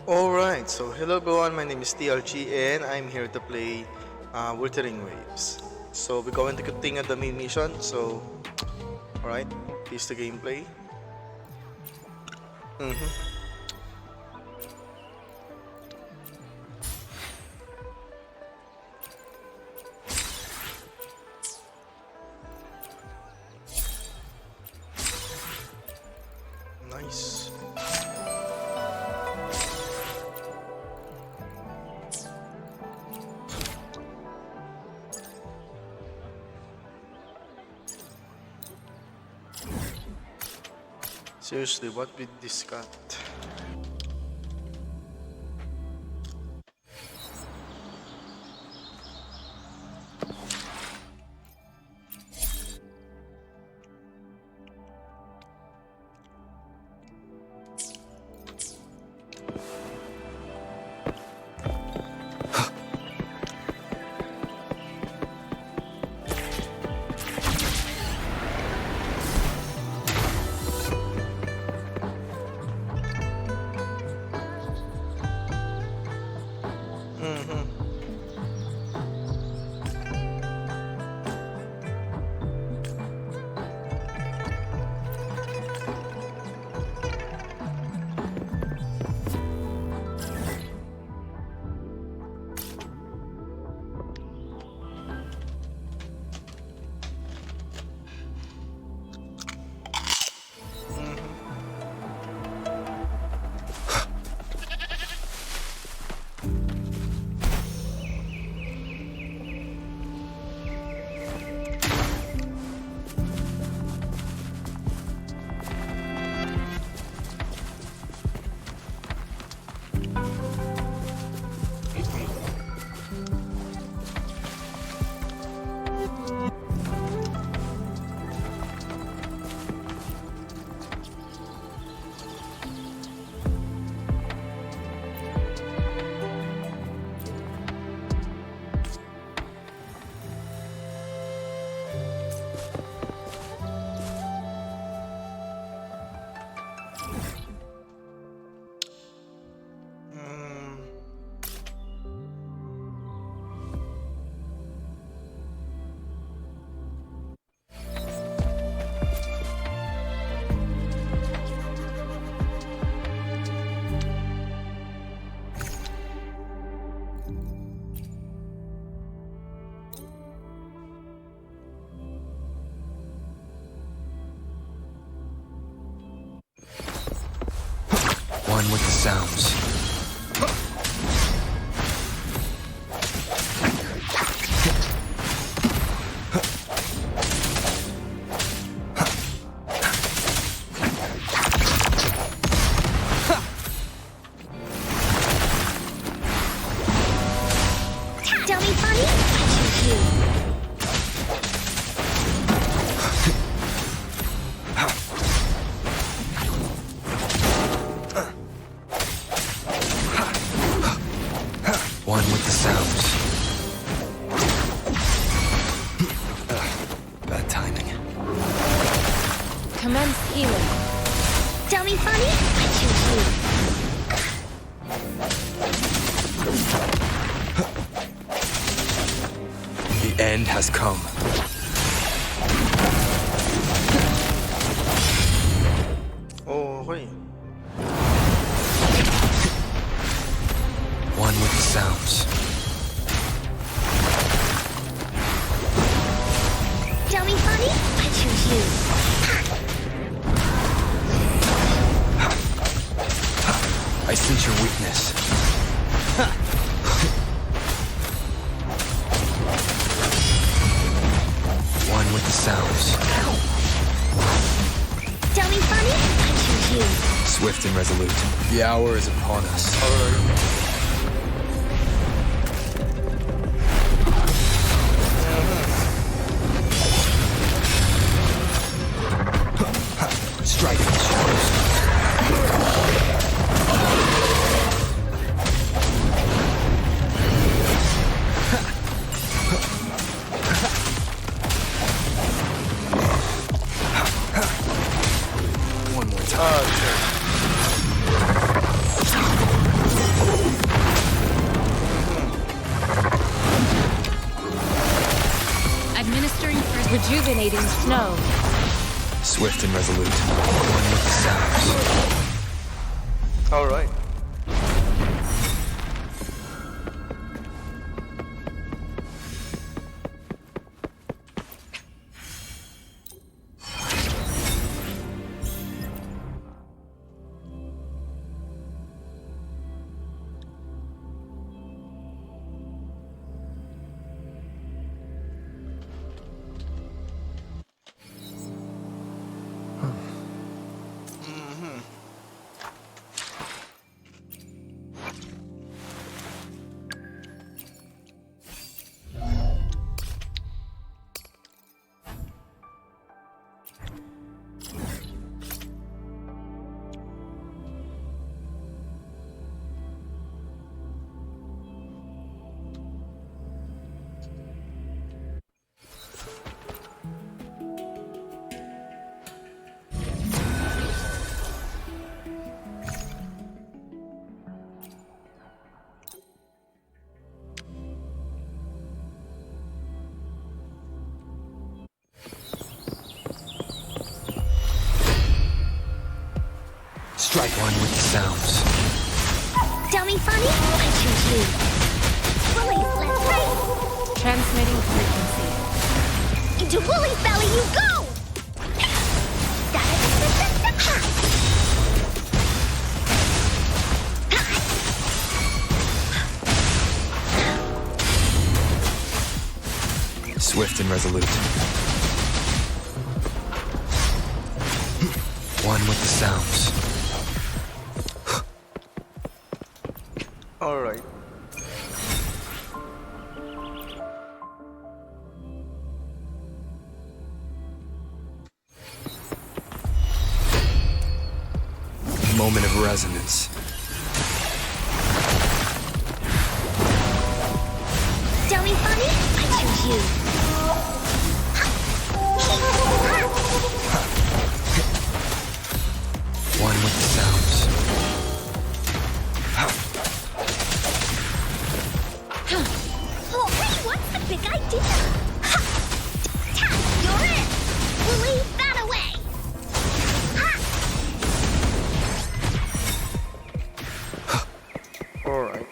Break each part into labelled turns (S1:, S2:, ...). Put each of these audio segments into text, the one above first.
S1: Alright, so hello everyone, my name is TRG and I'm here to play Wuthering Waves. So we're going to continue the main mission, so alright, here's the gameplay. Nice. Seriously, what with this cat?
S2: One with the sounds.
S3: Tell me funny, I choose you.
S2: One with the sounds. Bad timing.
S3: Commence healing. Tell me funny, I choose you.
S2: The end has come.
S1: Oh, okay.
S2: One with the sounds.
S3: Tell me funny, I choose you.
S2: I sense your weakness. One with the sounds.
S3: Tell me funny, I choose you.
S2: Swift and resolute. The hour is upon us. Strike in the shadows.
S1: One more time.
S4: Rejuvenating snow.
S2: Swift and resolute. One with the sounds.
S1: Alright.
S2: Strike one with the sounds.
S3: Dummy funny? I choose you. Woolly's left right.
S4: Transmitting frequency.
S3: Into Woolly's belly you go!
S2: Swift and resolute. One with the sounds.
S1: Alright.
S2: Moment of resonance.
S3: Dummy funny? I choose you.
S2: One with the sounds.
S3: Oh, hey, what's the big idea? Ha! Tap, you're in! We'll leave that away! Ha!
S1: Alright.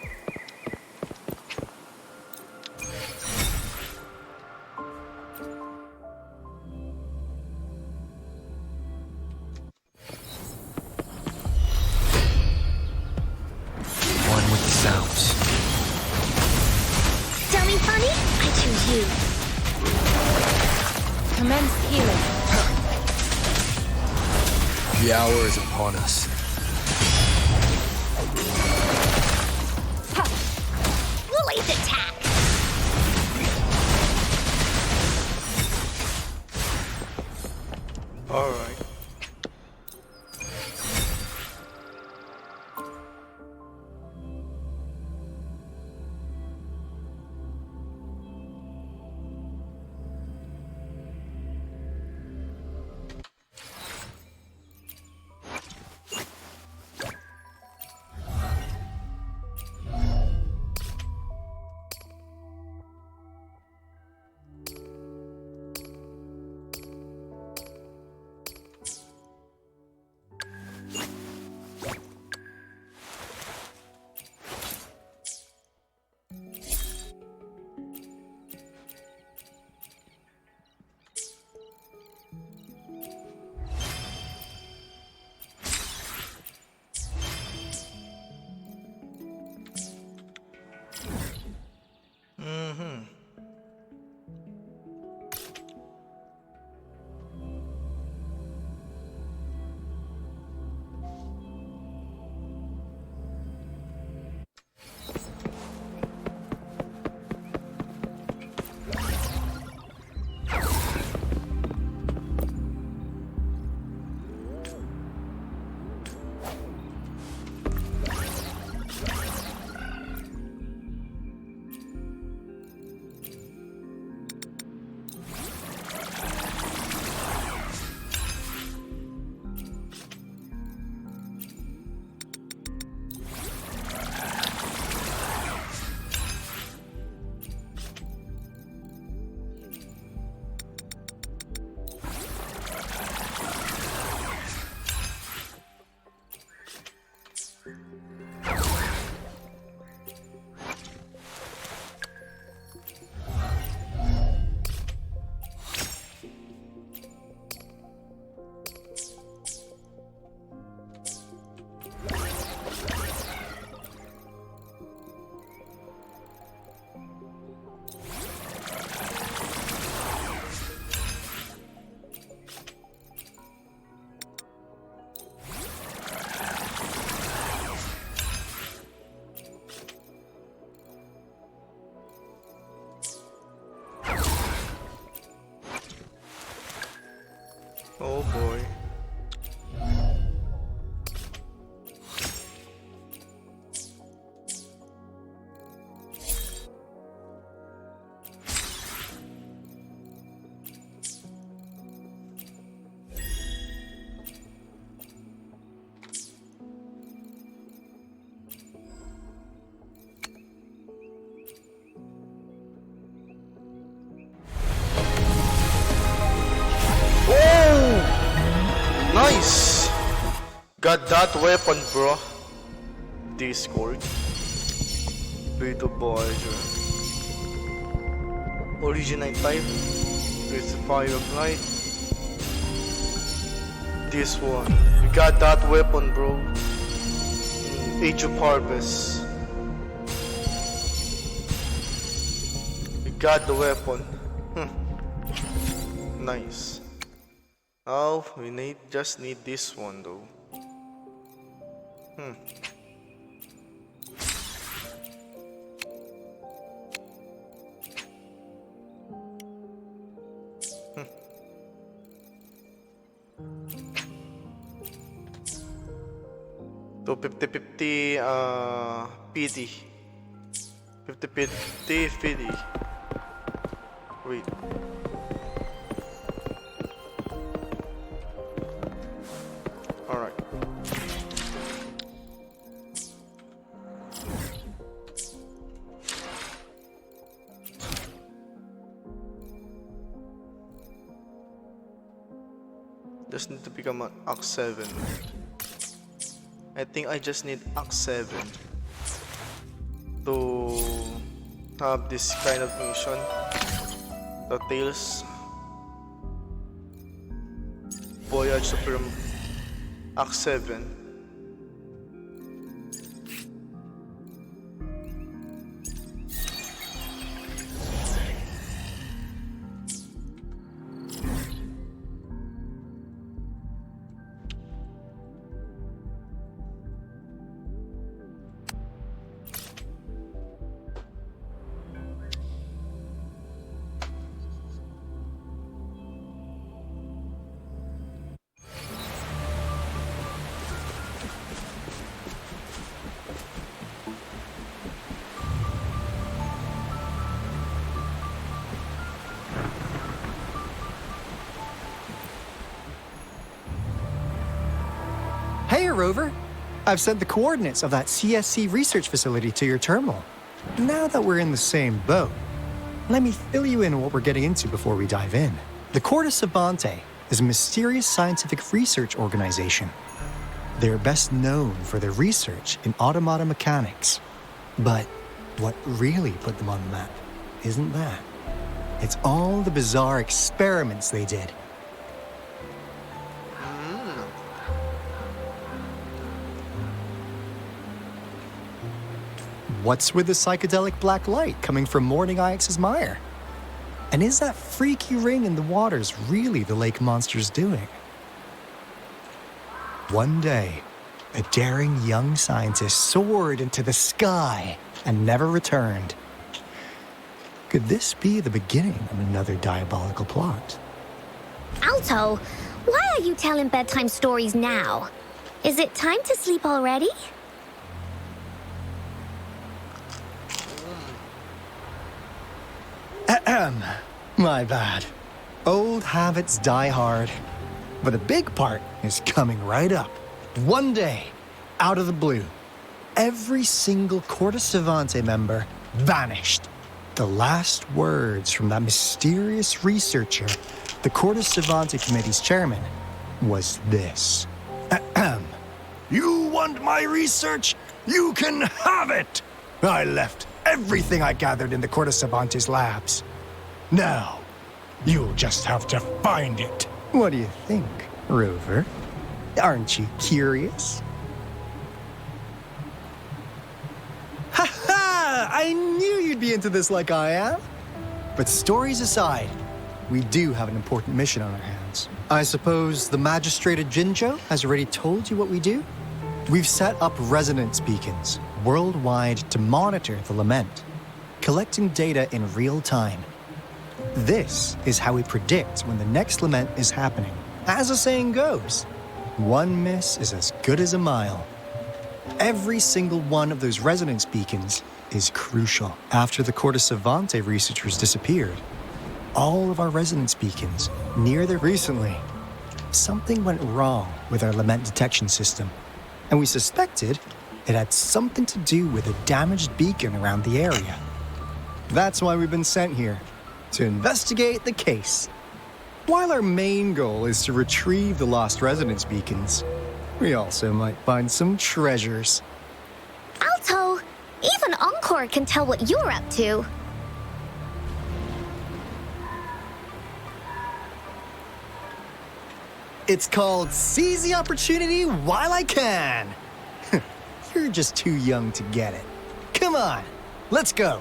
S2: One with the sounds.
S3: Dummy funny? I choose you.
S4: Commence healing.
S2: The hour is upon us.
S3: Woolly's attack!
S1: Alright. got that weapon, bro. Discord. Beta Voyager. Originate type. With Fire of Light. This one. We got that weapon, bro. Age of Harvest. We got the weapon. Nice. Now we just need this one though. So 50-50 PD. 50-50 PD. Wait. Alright. Just need to become an Act 7. I think I just need Act 7 to have this kind of mission. The Tales Voyage Super Act 7.
S5: Hey, Rover. I've sent the coordinates of that CSC research facility to your terminal. Now that we're in the same boat, let me fill you in on what we're getting into before we dive in. The Corda Savante is a mysterious scientific research organization. They're best known for their research in automata mechanics. But what really put them on the map isn't that. It's all the bizarre experiments they did. What's with the psychedelic black light coming from Morning Ix's mire? And is that freaky ring in the waters really the lake monster's doing? One day, a daring young scientist soared into the sky and never returned. Could this be the beginning of another diabolical plot?
S3: Alto, why are you telling bedtime stories now? Is it time to sleep already?
S5: My bad. Old habits die hard. But the big part is coming right up. One day, out of the blue, every single Corda Savante member vanished. The last words from that mysterious researcher, the Corda Savante Committee's chairman, was this. You want my research? You can have it! I left everything I gathered in the Corda Savante's labs. Now, you'll just have to find it. What do you think, Rover? Aren't you curious? Ha! I knew you'd be into this like I am. But stories aside, we do have an important mission on our hands. I suppose the Magistrate of Jinzhou has already told you what we do? We've set up resonance beacons worldwide to monitor the Lament, collecting data in real time. This is how we predict when the next Lament is happening. As the saying goes, one miss is as good as a mile. Every single one of those resonance beacons is crucial. After the Corda Savante researchers disappeared, all of our resonance beacons near there recently, something went wrong with our Lament detection system, and we suspected it had something to do with a damaged beacon around the area. That's why we've been sent here, to investigate the case. While our main goal is to retrieve the lost resonance beacons, We also might find some treasures.
S3: Alto, even Encore can tell what you're up to.
S5: It's called Seize the Opportunity While I Can. You're just too young to get it. Come on, let's go.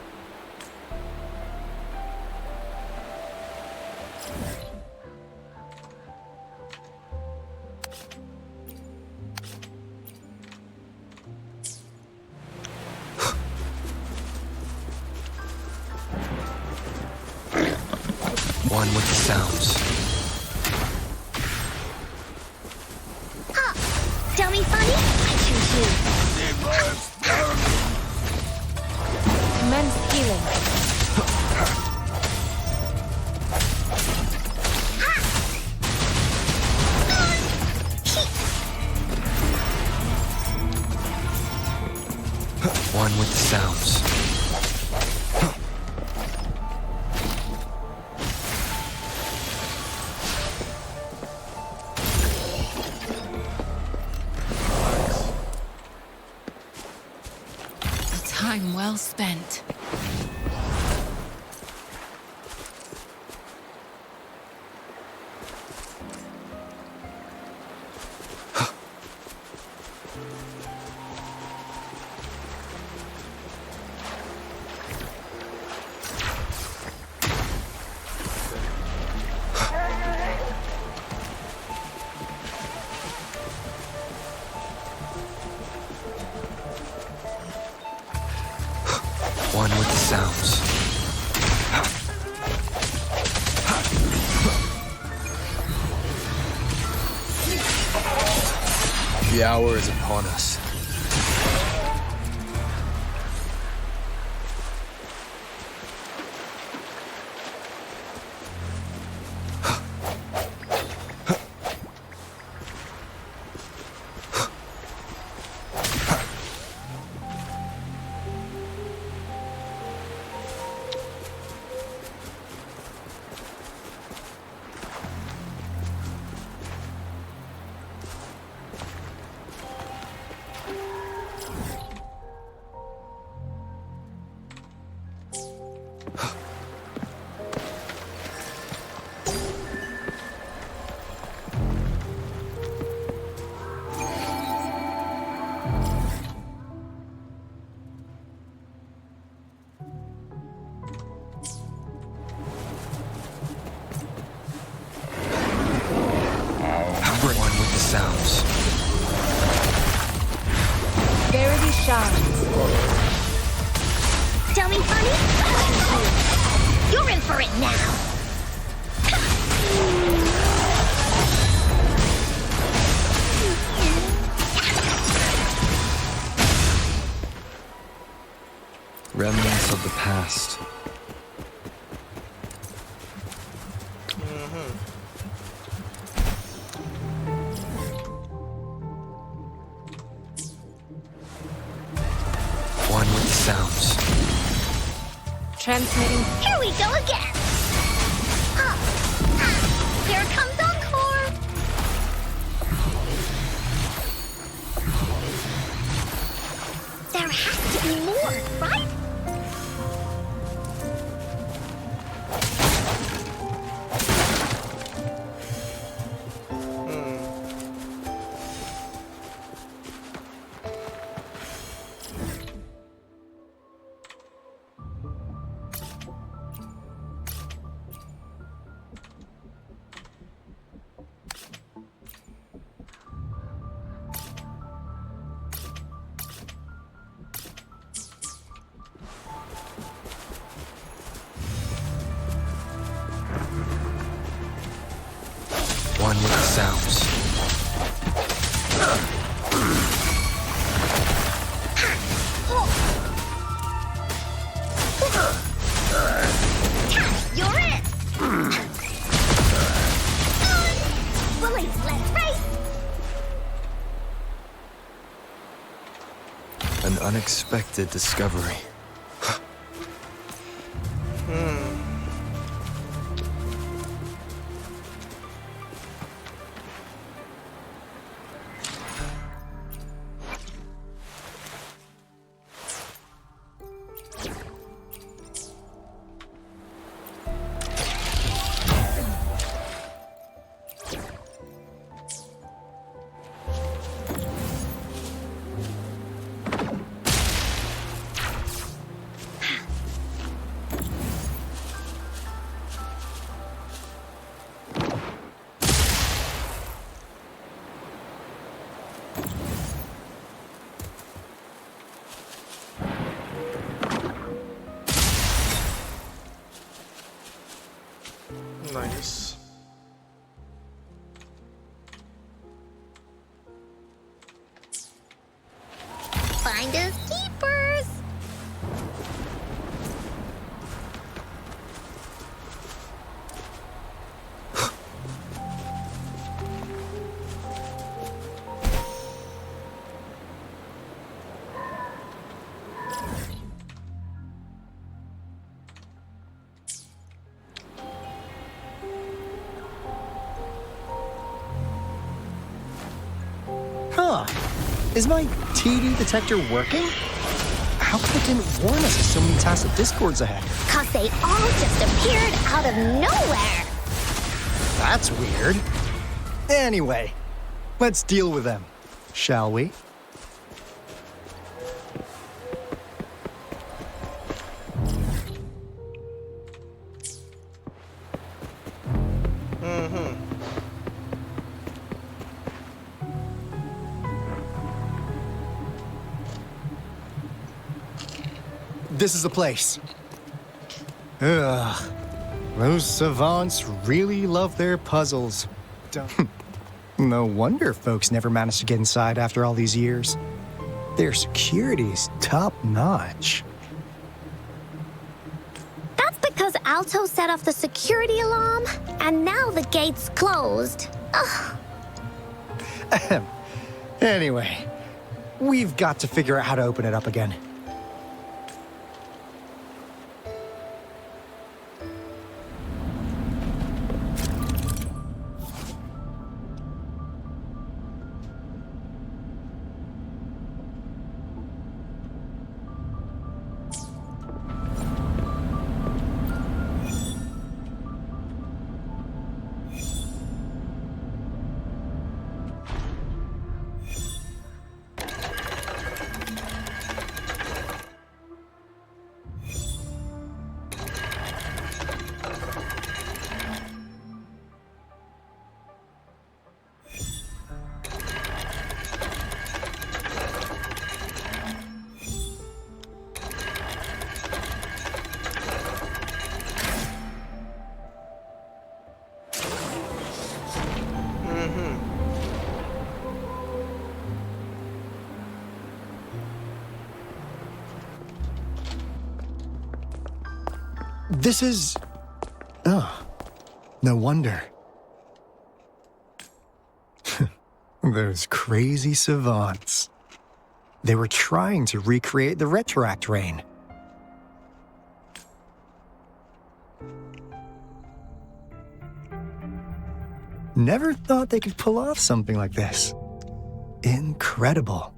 S2: One with the sounds.
S3: Dummy funny? I choose you.
S4: Commence healing.
S2: One with the sounds.
S4: Time well spent.
S2: One with the sounds. The hour is upon us. One with the sounds.
S4: Verity shines.
S3: Dummy funny? I choose you. You're in for it now.
S2: Remnants of the past. One with the sounds.
S4: Transmitting.
S3: Here we go again. Here comes Encore. There has to be more, right?
S2: One with the sounds.
S3: You're it. Bullies, let's race.
S2: An unexpected discovery.
S3: finders keepers.
S5: Huh. Is my TD detector working? How come it didn't warn us of so many tacit discords ahead?
S3: 'Cause they all just appeared out of nowhere.
S5: That's weird. Anyway, let's deal with them, shall we? This is the place. Ugh. Those savants really love their puzzles. No wonder folks never managed to get inside after all these years. Their security's top-notch.
S3: That's because Alto set off the security alarm, and now the gate's closed. Ugh.
S5: Anyway, we've got to figure out how to open it up again. This is... Oh, no wonder. Those crazy savants. They were trying to recreate the retroact rain. Never thought they could pull off something like this. Incredible.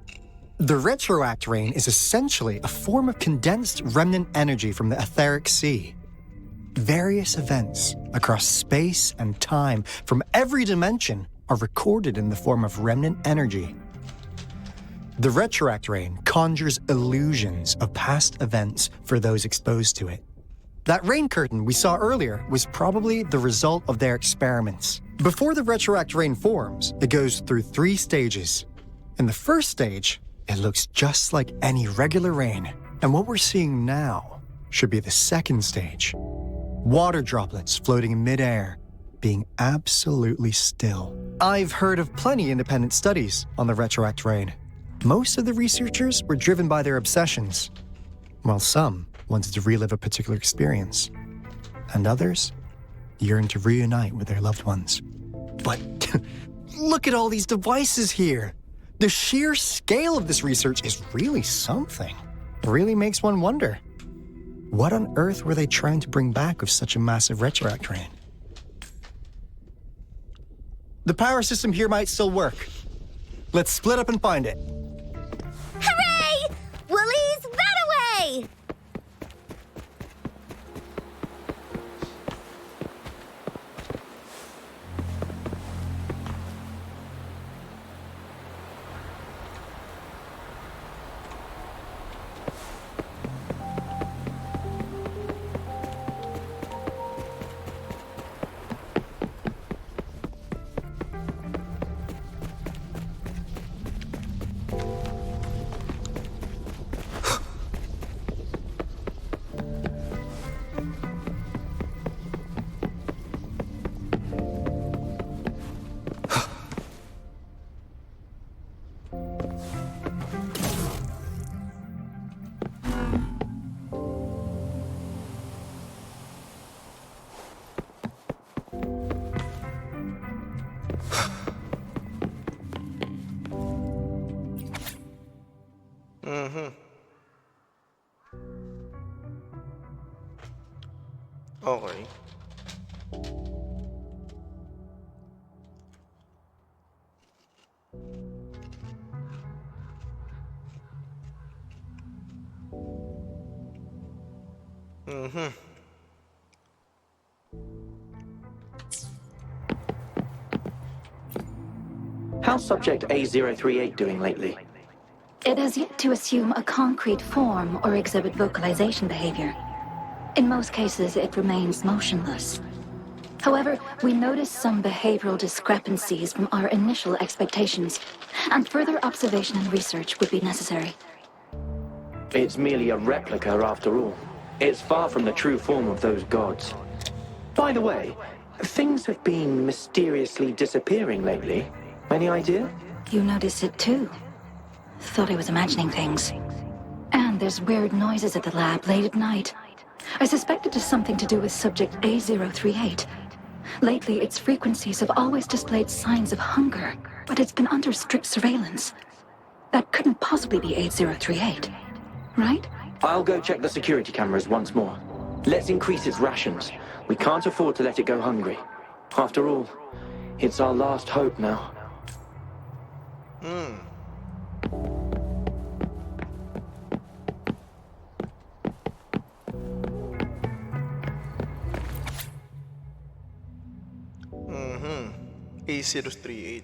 S5: The retroact rain is essentially a form of condensed remnant energy from the etheric sea. Various events across space and time from every dimension are recorded in the form of remnant energy. The retroact rain conjures illusions of past events for those exposed to it. That rain curtain we saw earlier was probably the result of their experiments. Before the retroact rain forms, it goes through 3 stages. In the first stage, it looks just like any regular rain. And what we're seeing now should be the second stage. Water droplets floating in midair, being absolutely still. I've heard of plenty independent studies on the retroact rain. Most of the researchers were driven by their obsessions, while some wanted to relive a particular experience, and others yearned to reunite with their loved ones. But look at all these devices here. The sheer scale of this research is really something. It really makes one wonder. What on earth were they trying to bring back with such a massive retroact rain? The power system here might still work. Let's split up and find it.
S3: Hooray! Woolies, that away!
S1: Mm-hmm. Okay. Mm-hmm.
S6: How's Subject A038 doing lately?
S3: It has yet to assume a concrete form or exhibit vocalization behavior. In most cases, it remains motionless. However, we noticed some behavioral discrepancies from our initial expectations, and further observation and research would be necessary.
S6: It's merely a replica after all. It's far from the true form of those gods. By the way, things have been mysteriously disappearing lately. Any idea?
S3: You noticed it too. Thought I was imagining things. And there's weird noises at the lab late at night. I suspect it is something to do with subject A038. Lately, its frequencies have always displayed signs of hunger, but it's been under strict surveillance. That couldn't possibly be A038, right?
S6: I'll go check the security cameras once more. Let's increase its rations. We can't afford to let it go hungry. After all, it's our last hope now.
S1: Mm-hmm. A038.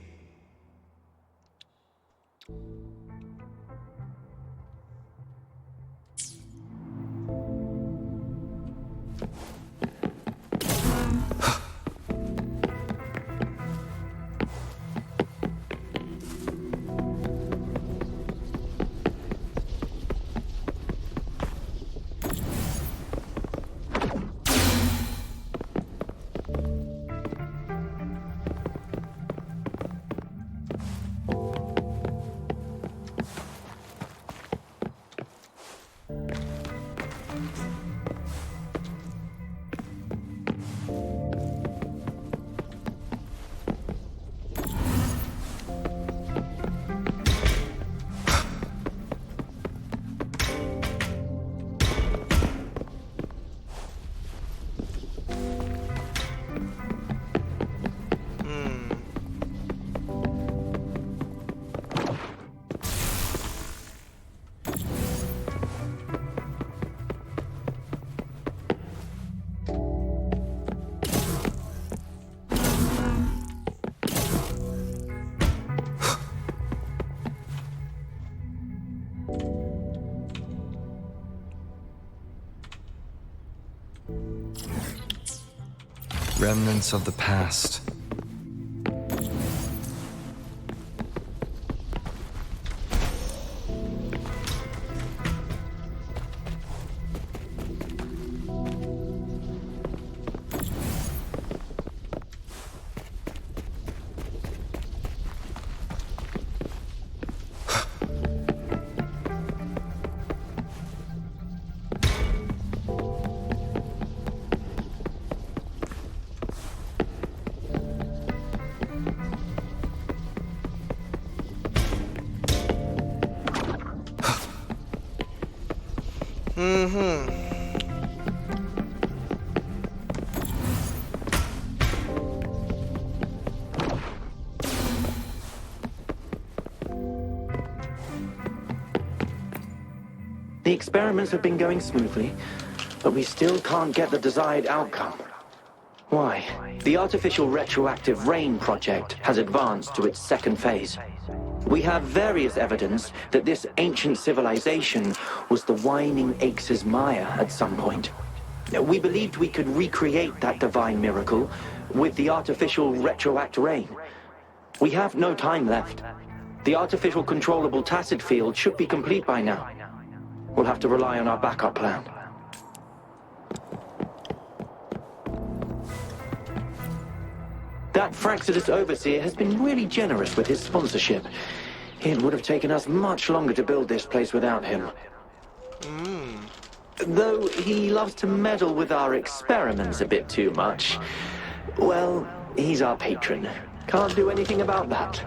S2: Remnants of the past.
S6: The experiments have been going smoothly, but we still can't get the desired outcome. Why? The artificial retroactive rain project has advanced to its second phase. We have various evidence that this ancient civilization was the Whining Aches' Maya at some point. We believed we could recreate that divine miracle with the artificial retroact rain. We have no time left. The artificial controllable tacit field should be complete by now. We'll have to rely on our backup plan. That Fraxidus Overseer has been really generous with his sponsorship. It would have taken us much longer to build this place without him. Though he loves to meddle with our experiments a bit too much. Well, he's our patron. Can't do anything about that.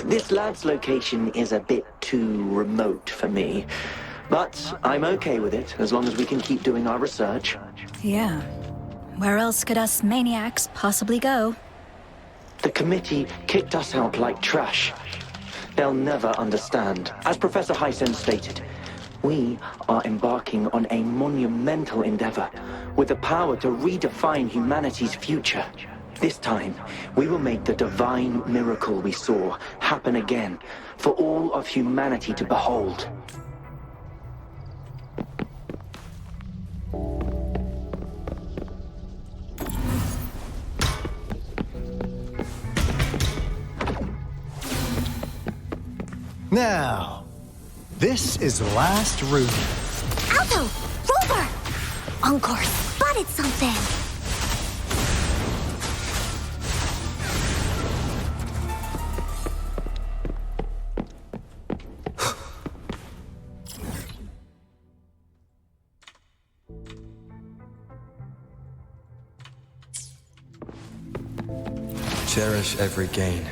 S6: This lab's location is a bit too remote for me, but I'm okay with it as long as we can keep doing our research.
S7: Yeah. Where else could us maniacs possibly go?
S6: The committee kicked us out like trash. They'll never understand. As Professor Hysen stated, we are embarking on a monumental endeavor with the power to redefine humanity's future. This time, we will make the divine miracle we saw happen again for all of humanity to behold.
S5: Now, this is the last room.
S8: Alto! Rover! Encore spotted something!
S2: Cherish every gain.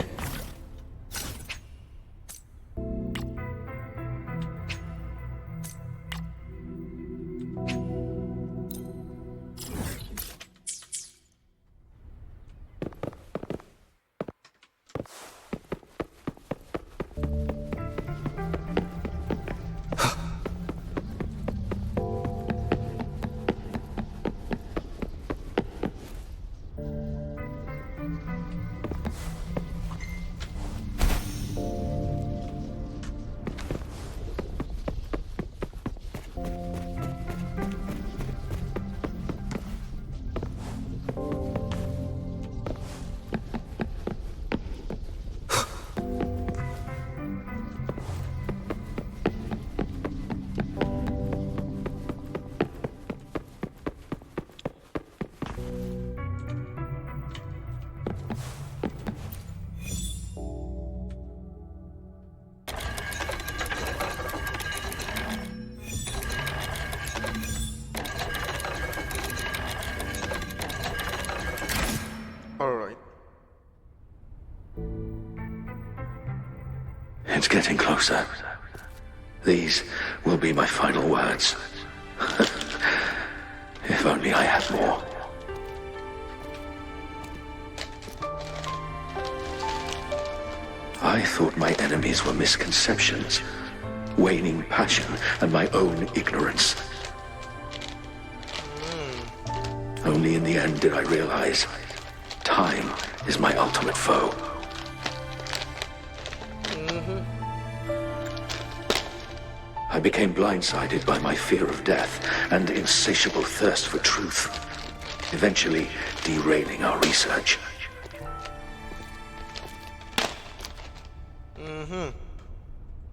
S1: Alright.
S9: It's getting closer. These will be my final words. If only I had more. I thought my enemies were misconceptions, waning passion, and my own ignorance. Only in the end did I realize time is my ultimate foe. I became blindsided by my fear of death and insatiable thirst for truth, eventually derailing our research.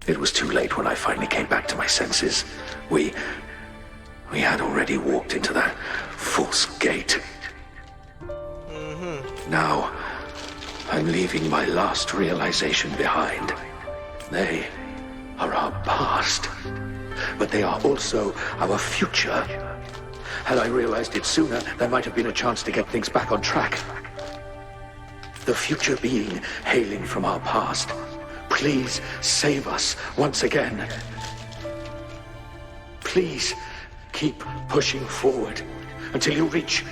S9: It was too late when I finally came back to my senses. We had already walked into that false gate. Now, I'm leaving my last realization behind. They are our past, but they are also our future. Had I realized it sooner, there might have been a chance to get things back on track. The future being hailing from our past. Please save us once again. Please keep pushing forward until you reach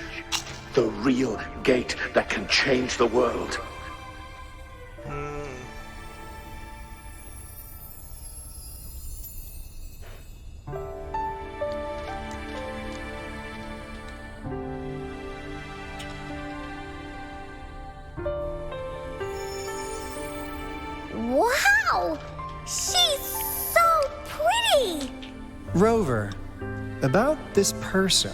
S9: the real gate that can change the world.
S8: Wow! She's so pretty!
S5: Rover, about this person.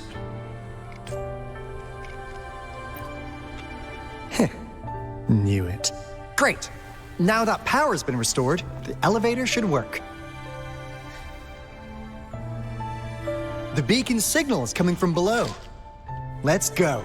S5: Knew it. Great! Now that power's been restored, the elevator should work. The beacon signal is coming from below. Let's go.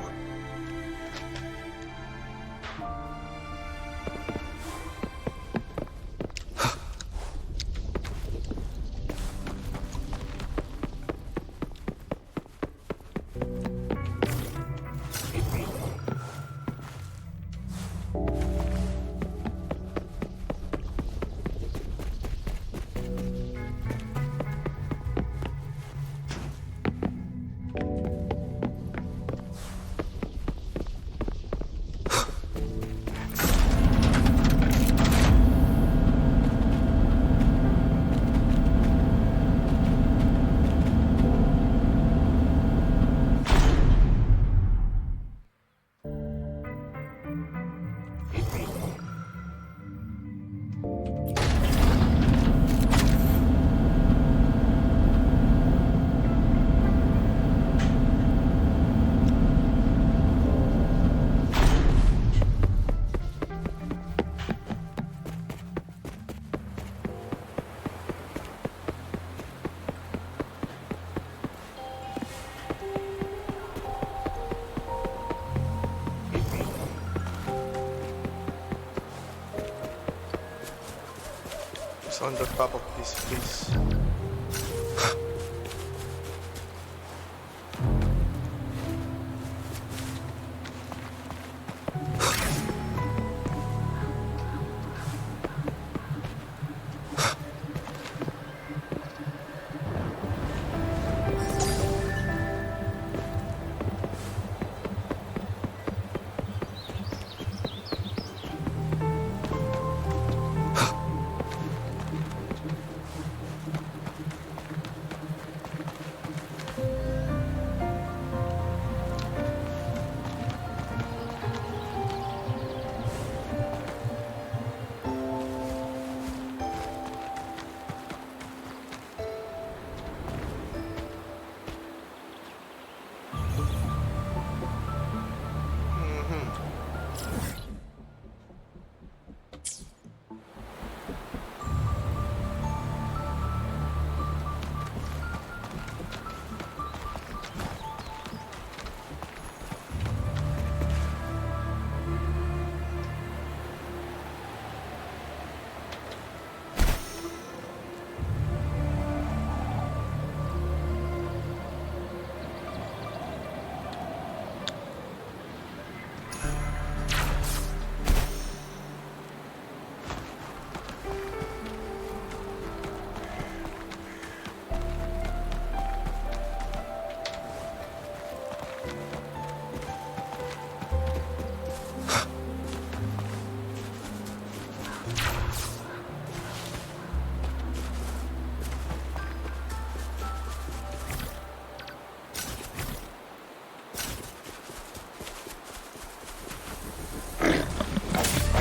S1: Sound of pop up, please.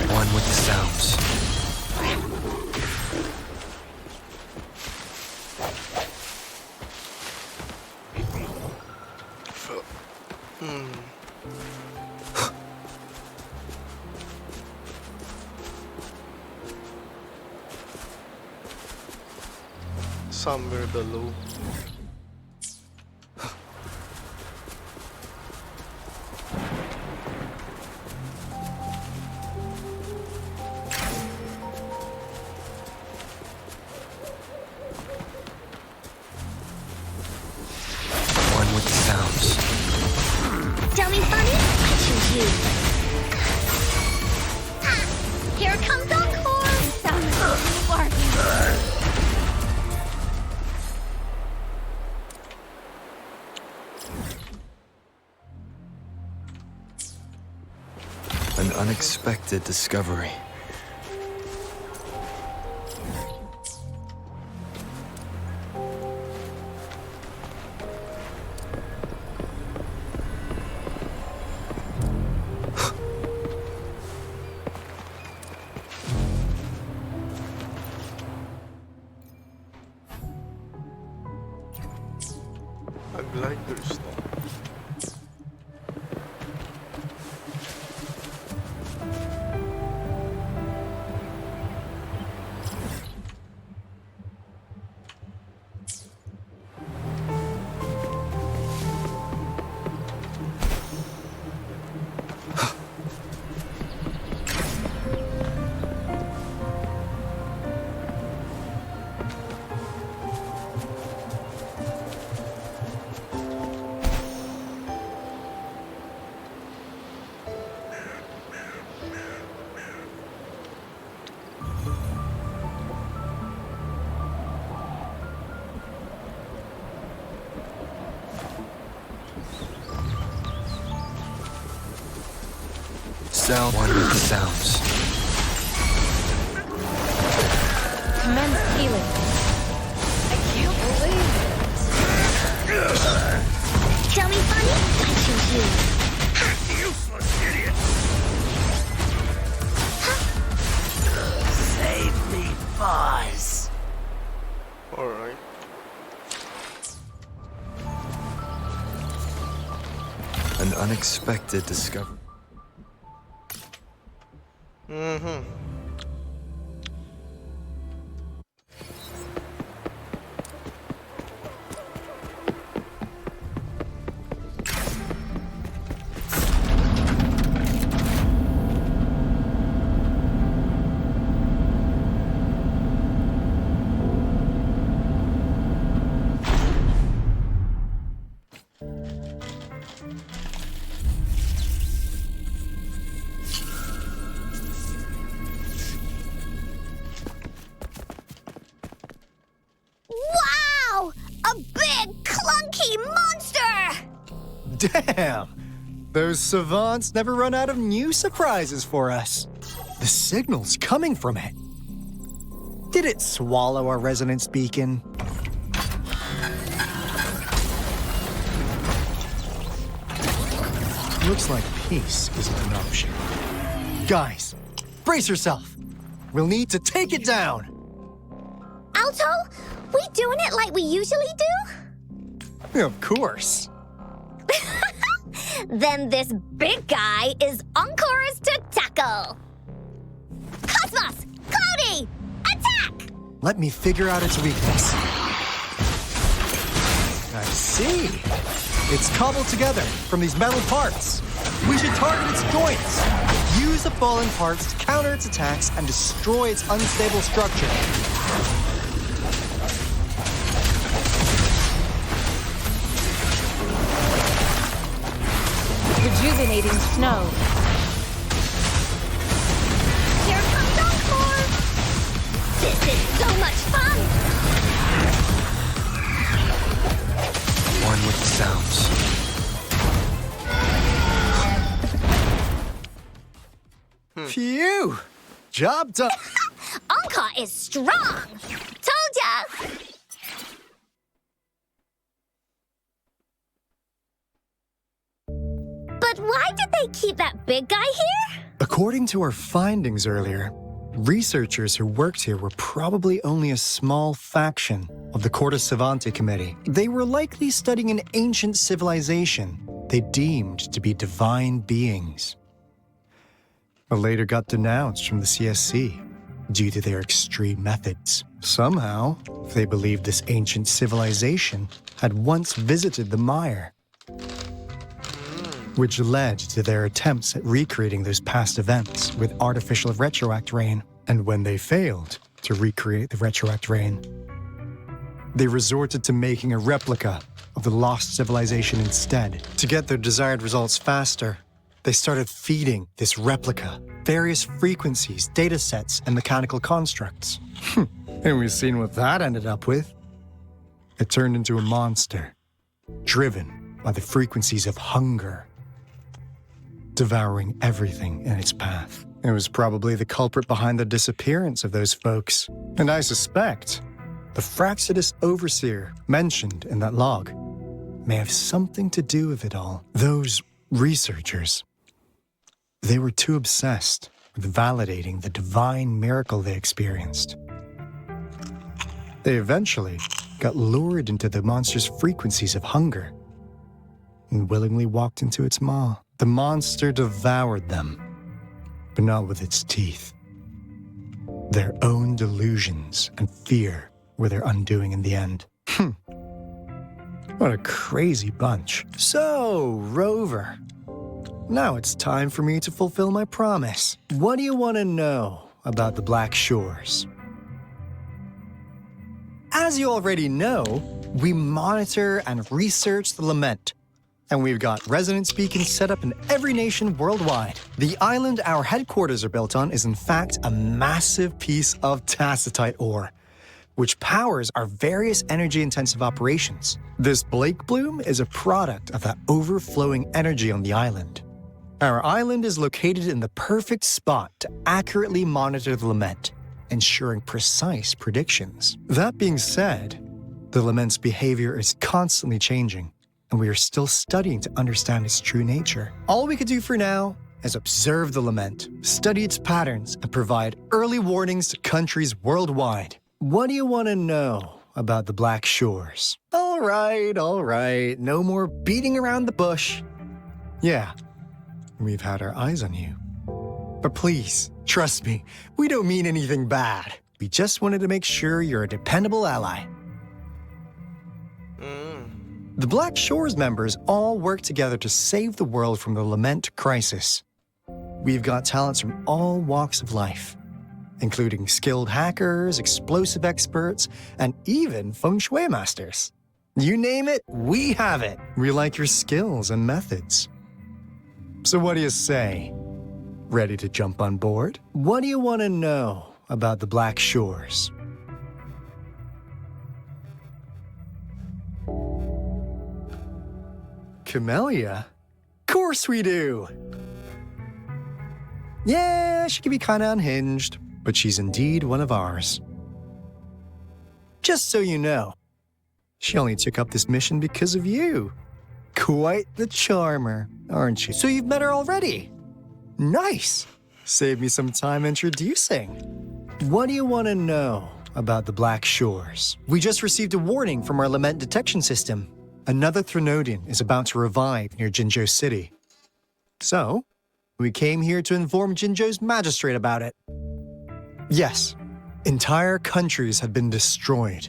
S2: One with the sounds.
S1: Somewhere below.
S2: One with the sounds.
S8: Tell me funny, I choose you. Here comes Encore! Sounds barking.
S2: An unexpected discovery.
S1: A glider stone.
S2: Sound. One with the sounds.
S4: Commence healing. I can't believe
S8: Tell me funny, I choose you.
S9: Useless idiot! Save me, Buzz.
S1: Alright.
S2: An unexpected discovery.
S5: Damn! Those savants never run out of new surprises for us. The signal's coming from it. Did it swallow our resonance beacon? Looks like peace isn't an option. Guys, brace yourself. We'll need to take it down.
S8: Alto, we doing it like we usually do?
S5: Of course.
S8: Then this big guy is Encore's to tackle. Cosmos! Cloudy! Attack!
S5: Let me figure out its weakness. I see. It's cobbled together from these metal parts. We should target its joints. Use the fallen parts to counter its attacks and destroy its unstable structure.
S4: Rejuvenating snow.
S8: Here comes Encore! This is so much fun!
S2: One with the sounds.
S5: Phew! Job done.
S8: Encore is strong! Told ya! But why did they keep that big guy here?
S5: According to our findings earlier, researchers who worked here were probably only a small faction of the Corte Savante Committee. They were likely studying an ancient civilization they deemed to be divine beings, but later got denounced from the CSC due to their extreme methods. Somehow, they believed this ancient civilization had once visited the mire, which led to their attempts at recreating those past events with artificial retroact rain. And when they failed to recreate the retroact rain, they resorted to making a replica of the lost civilization instead. To get their desired results faster, they started feeding this replica various frequencies, data sets, and mechanical constructs. And we've seen what that ended up with. It turned into a monster, driven by the frequencies of hunger, devouring everything in its path. It was probably the culprit behind the disappearance of those folks. And I suspect the Fraxidus Overseer mentioned in that log may have something to do with it all. Those researchers, they were too obsessed with validating the divine miracle they experienced. They eventually got lured into the monster's frequencies of hunger and willingly walked into its maw. The monster devoured them, but not with its teeth. Their own delusions and fear were their undoing in the end. What a crazy bunch. So, Rover, now it's time for me to fulfill my promise. What do you want to know about the Black Shores? As you already know, we monitor and research the Lament, and we've got resonance beacons set up in every nation worldwide. The island our headquarters are built on is in fact a massive piece of tacitite ore, which powers our various energy-intensive operations. This Blake Bloom is a product of that overflowing energy on the island. Our island is located in the perfect spot to accurately monitor the Lament, ensuring precise predictions. That being said, the Lament's behavior is constantly changing, and we are still studying to understand its true nature. All we could do for now is observe the Lament, study its patterns, and provide early warnings to countries worldwide. What do you want to know about the Black Shores? All right, no more beating around the bush. Yeah, we've had our eyes on you. But please, trust me, we don't mean anything bad. We just wanted to make sure you're a dependable ally. The Black Shores members all work together to save the world from the Lament crisis. We've got talents from all walks of life, including skilled hackers, explosive experts, and even feng shui masters. You name it, we have it. We like your skills and methods. So what do you say? Ready to jump on board? What do you want to know about the Black Shores? Camellia? Course we do! Yeah, she can be kinda unhinged, but she's indeed one of ours. Just so you know, she only took up this mission because of you. Quite the charmer, aren't you? So you've met her already? Nice! Save me some time introducing. What do you want to know about the Black Shores? We just received a warning from our Lament detection system. Another Threnodian is about to revive near Jinzhou City. So, we came here to inform Jinzhou's magistrate about it. Yes, entire countries have been destroyed.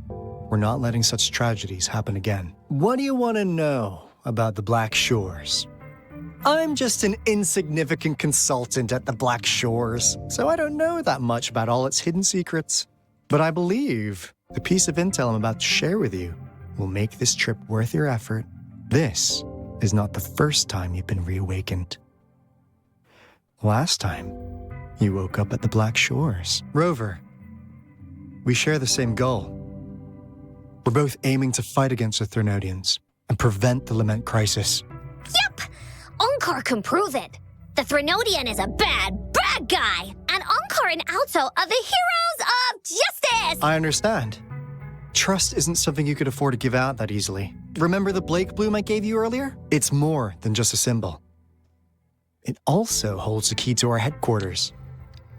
S5: We're not letting such tragedies happen again. What do you want to know about the Black Shores? I'm just an insignificant consultant at the Black Shores, so I don't know that much about all its hidden secrets. But I believe the piece of intel I'm about to share with you will make this trip worth your effort. This is not the first time you've been reawakened. Last time, you woke up at the Black Shores. Rover, we share the same goal. We're both aiming to fight against the Threnodians and prevent the Lament crisis.
S8: Yep! Onkar can prove it. The Threnodian is a bad, bad guy, and Onkar and Alto are the heroes of justice!
S5: I understand. Trust isn't something you could afford to give out that easily. Remember the Blake bloom I gave you earlier? It's more than just a symbol. It also holds the key to our headquarters.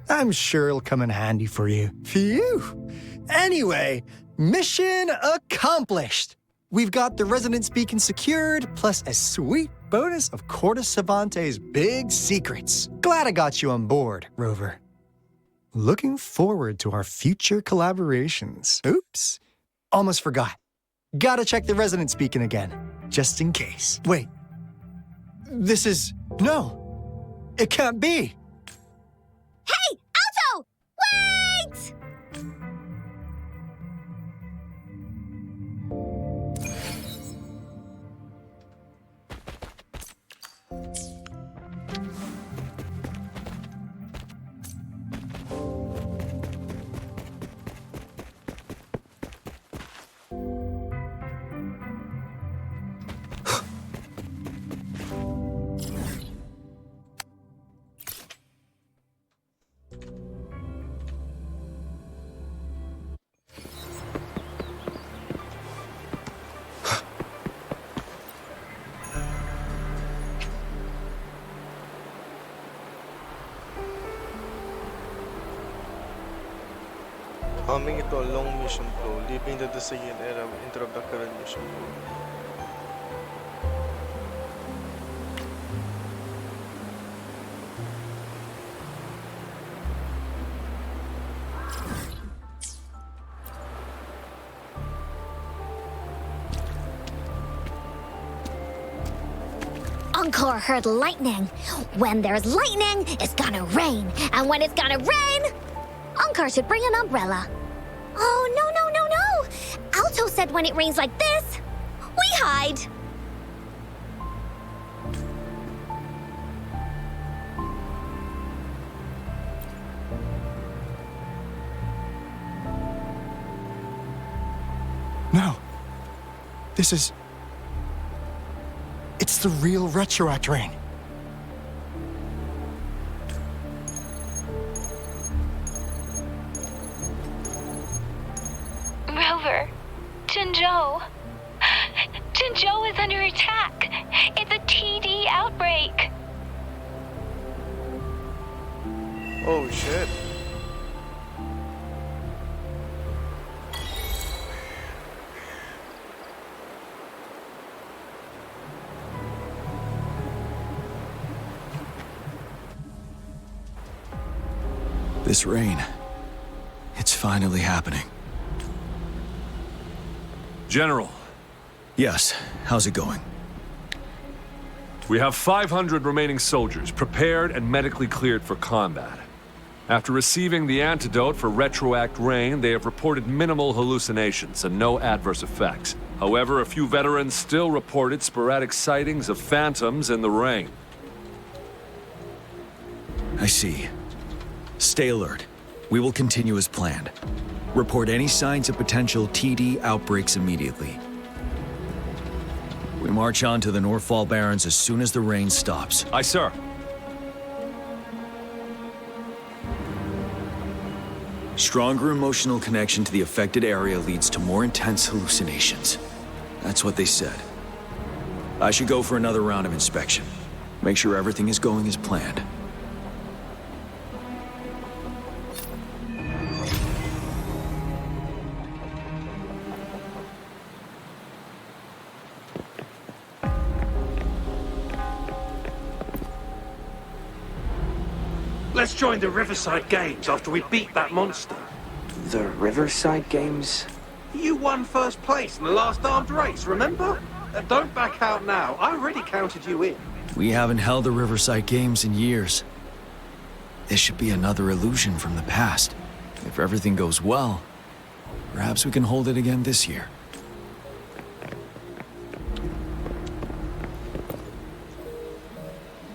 S5: I'm sure it'll come in handy for you. Phew! Anyway, mission accomplished! We've got the resonance beacon secured, plus a sweet bonus of Corda Savante's big secrets. Glad I got you on board, Rover. Looking forward to our future collaborations. Oops, almost forgot. Gotta check the resonance beacon again, just in case. Wait, this is... No, it can't be.
S8: Hey, Alto! Wait!
S1: Humming ito, long mission flow. Leaving the Dasayan era will interrupt the current mission flow.
S8: Onkar heard lightning. When there's lightning, it's gonna rain. And when it's gonna rain, Onkar should bring an umbrella. Oh, no, no, no, no! Alto said when it rains like this, we hide.
S5: No, this is... It's the real Retroact ring.
S7: Rover, Jinzhou. Jinzhou is under attack. It's a TD outbreak.
S1: Oh shit.
S2: This rain, it's finally happening.
S10: General,
S2: Yes, how's it going?
S10: we have 500 remaining soldiers prepared and medically cleared for combat. After receiving the antidote for Retroact Rain, they have reported minimal hallucinations and no adverse effects. However, a few veterans still reported sporadic sightings of phantoms in the rain.
S2: I see. Stay alert. We will continue as planned. Report any signs of potential TD outbreaks immediately. We march on to the Northfall Barrens as soon as the rain stops.
S10: Aye, sir.
S2: Stronger emotional connection to the affected area leads to more intense hallucinations. That's what they said. I should go for another round of inspection. Make sure everything is going as planned.
S9: Let's join the Riverside Games after we beat that monster.
S6: The Riverside Games?
S9: You won first place in the last armed race, remember? Don't back out now. I already counted you in.
S2: We haven't held the Riverside Games in years. This should be another illusion from the past. If everything goes well, perhaps we can hold it again this year.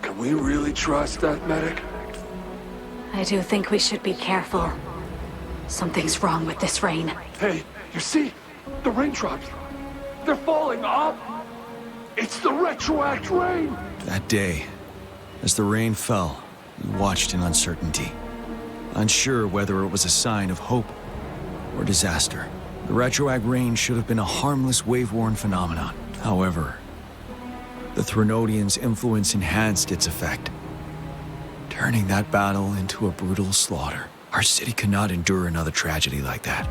S9: Can we really trust that medic?
S3: I do think we should be careful. Something's wrong with this rain.
S9: Hey, you see? The raindrops. They're falling up. It's the retroact rain.
S2: That day, as the rain fell, we watched in uncertainty, unsure whether it was a sign of hope or disaster. The retroact rain should have been a harmless wave-worn phenomenon. However, the Threnodians' influence enhanced its effect, turning that battle into a brutal slaughter. Our city could not endure another tragedy like that.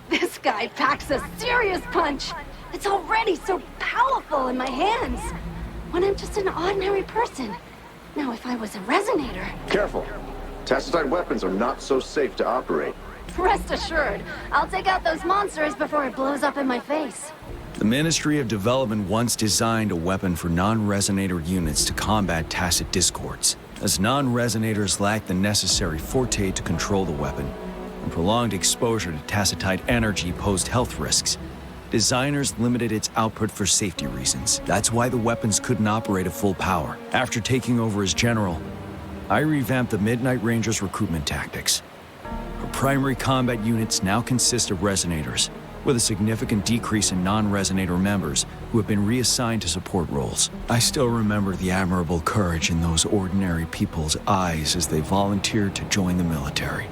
S3: This guy packs a serious punch. It's already so powerful in my hands. When I'm just an ordinary person. Now, if I was a Resonator...
S11: Careful. Tacitite weapons are not so safe to operate.
S3: Rest assured, I'll take out those monsters before it blows up in my face.
S2: The Ministry of Development once designed a weapon for non-resonator units to combat tacit discords. As non-resonators lack the necessary forte to control the weapon, and prolonged exposure to tacitite energy posed health risks, designers limited its output for safety reasons. That's why the weapons couldn't operate at full power. After taking over as general, I revamped the Midnight Rangers' recruitment tactics. Our primary combat units now consist of resonators, with a significant decrease in non-resonator members who have been reassigned to support roles. I still remember the admirable courage in those ordinary people's eyes as they volunteered to join the military.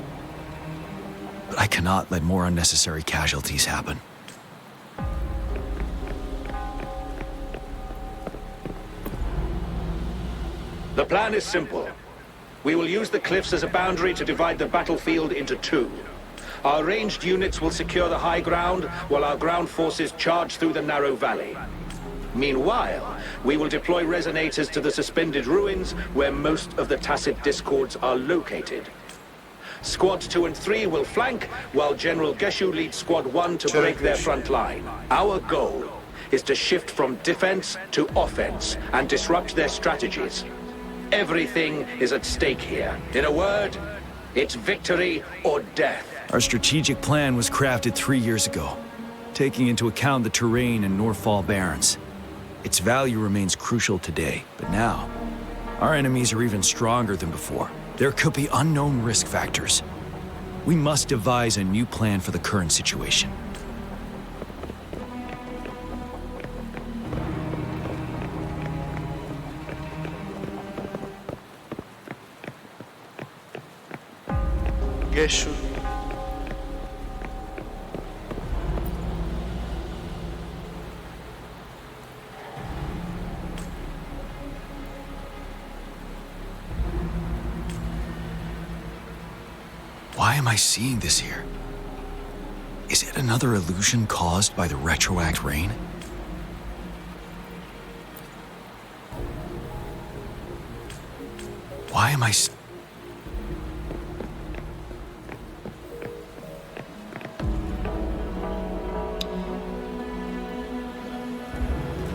S2: But I cannot let more unnecessary casualties happen.
S9: The plan is simple. We will use the cliffs as a boundary to divide the battlefield into two. Our ranged units will secure the high ground, while our ground forces charge through the narrow valley. Meanwhile, we will deploy resonators to the suspended ruins, where most of the tacit discords are located. Squads 2 and 3 will flank, while General Geshu leads Squad 1 to break their front line. Our goal is to shift from defense to offense and disrupt their strategies. Everything is at stake here. In a word, it's victory or death.
S2: Our strategic plan was crafted 3 years ago, taking into account the terrain in Northfall Barrens. Its value remains crucial today, but now, our enemies are even stronger than before. There could be unknown risk factors. We must devise a new plan for the current situation.
S1: Geshu.
S2: Why am I seeing this here? Is it another illusion caused by the retroact rain? Why am I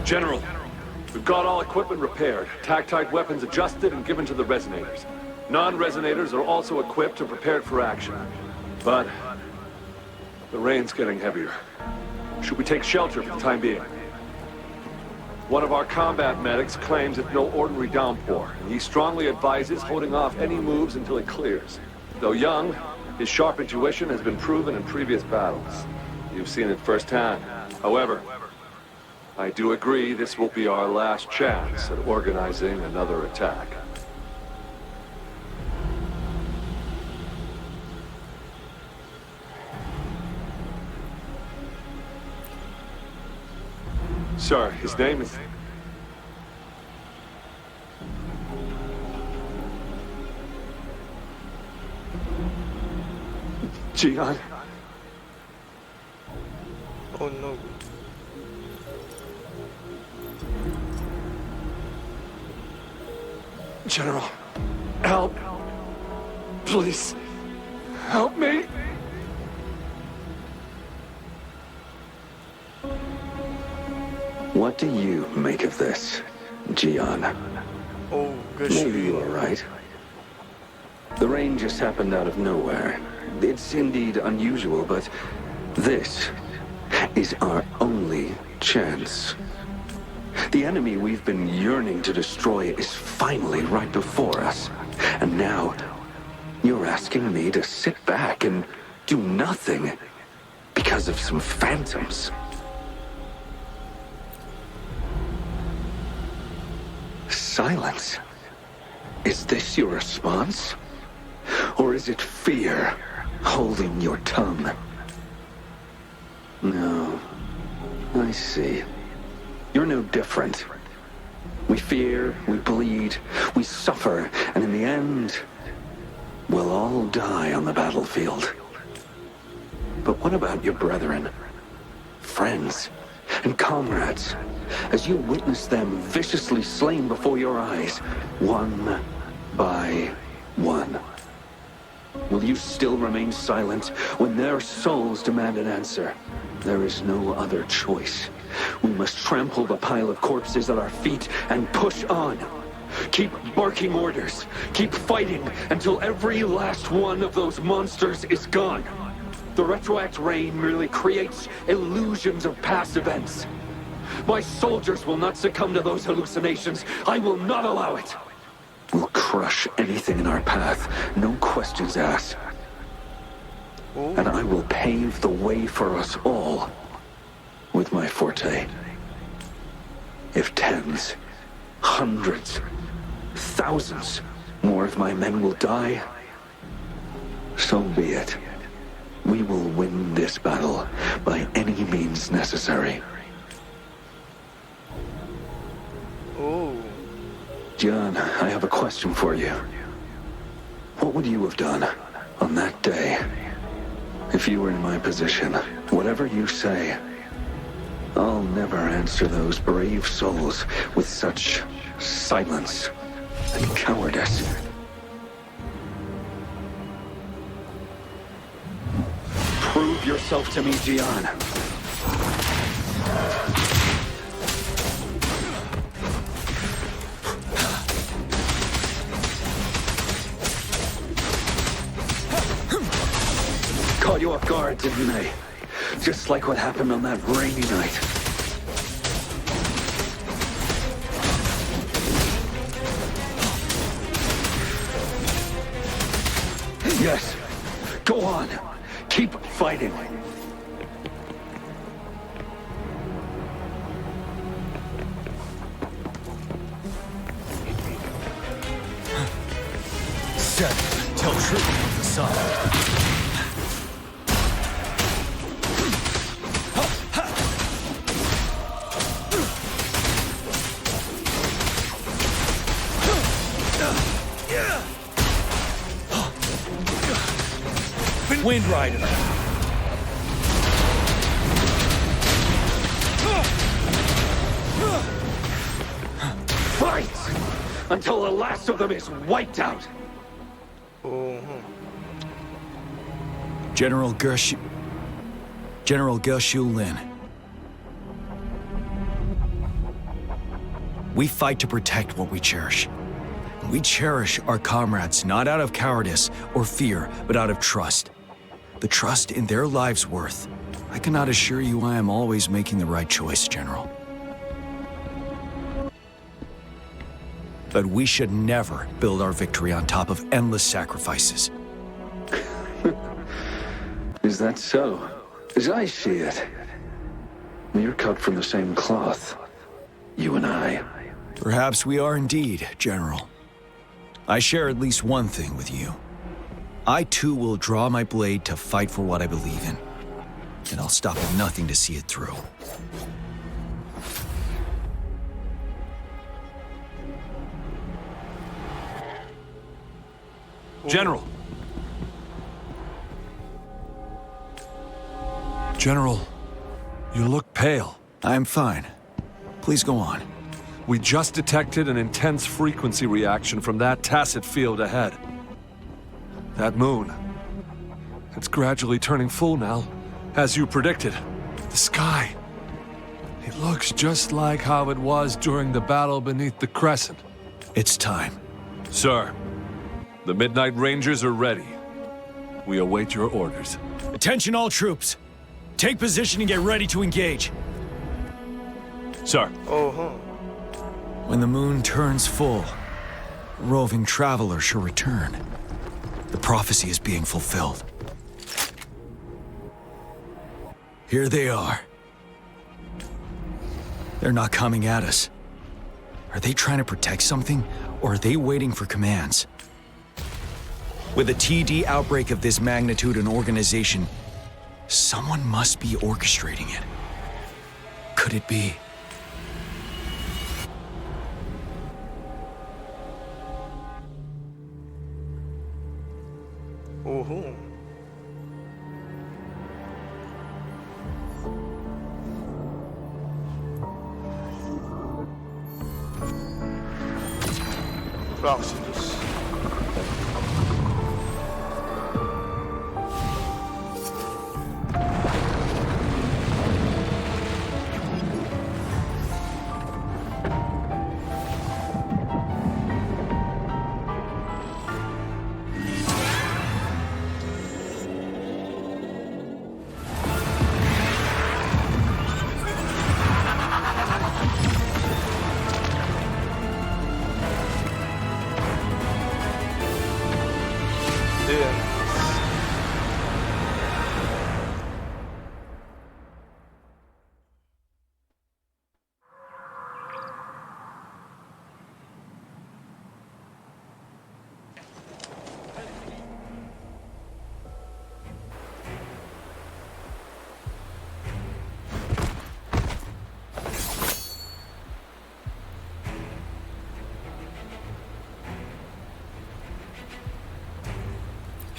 S10: General, we've got all equipment repaired, tactite weapons adjusted and given to the Resonators. Non-Resonators are also equipped and prepared for action. But the rain's getting heavier. Should we take shelter for the time being? One of our combat medics claims it's no ordinary downpour, and he strongly advises holding off any moves until it clears. Though young, his sharp intuition has been proven in previous battles. You've seen it firsthand. However, I do agree this will be our last chance at organizing another attack. Sir, his name is... Gian.
S1: Oh no.
S10: General, help. Please, help me.
S9: What do you make of this, Gian?
S1: Oh, gosh.
S9: Maybe you are right. The rain just happened out of nowhere. It's indeed unusual, but this is our only chance. The enemy we've been yearning to destroy is finally right before us. And now, you're asking me to sit back and do nothing because of some phantoms. Silence. Is this your response? Or is it fear holding your tongue? No. I see. You're no different. We fear, we bleed, we suffer, and in the end, we'll all die on the battlefield. But what about your brethren, friends, and comrades, as you witness them viciously slain before your eyes, one by one? Will you still remain silent when their souls demand an answer? There is no other choice. We must trample the pile of corpses at our feet and push on. Keep barking orders. Keep fighting until every last one of those monsters is gone. The retroact rain merely creates illusions of past events. My soldiers will not succumb to those hallucinations. I will not allow it. We'll crush anything in our path, no questions asked. And I will pave the way for us all with my forte. If tens, hundreds, thousands more of my men will die, so be it. We will win this battle by any means necessary.
S1: Oh.
S9: John, I have a question for you. What would you have done on that day if you were in my position? Whatever you say, I'll never answer those brave souls with such silence and cowardice. Prove yourself to me, Gian. Caught you off guard, didn't they? Just like what happened on that rainy night. Yes, go on. Keep fighting.
S2: Set. Tell truth from the sun. Wind Rider.
S9: Fight! Until the last of them is wiped out!
S2: General Gershu Lin. We fight to protect what we cherish. We cherish our comrades not out of cowardice or fear, but out of trust. The trust in their lives' worth. I cannot assure you I am always making the right choice, General. But we should never build our victory on top of endless sacrifices.
S9: Is that so? As I see it, we're cut from the same cloth. You and I.
S2: Perhaps we are indeed, General. I share at least one thing with you. I too will draw my blade to fight for what I believe in. And I'll stop at nothing to see it through.
S10: General! General, you look pale.
S2: I'm fine. Please go on.
S10: We just detected an intense frequency reaction from that tacit field ahead. That moon. It's gradually turning full now, as you predicted. The sky. It looks just like how it was during the battle beneath the crescent.
S2: It's time.
S10: Sir, the Midnight Rangers are ready. We await your orders.
S2: Attention all troops. Take position and get ready to engage.
S10: Sir.
S2: When the moon turns full, a roving traveler shall return. The prophecy is being fulfilled. Here they are. They're not coming at us. Are they trying to protect something, or are they waiting for commands? With a TD outbreak of this magnitude and organization, someone must be orchestrating it. Could it be?
S1: Proximus.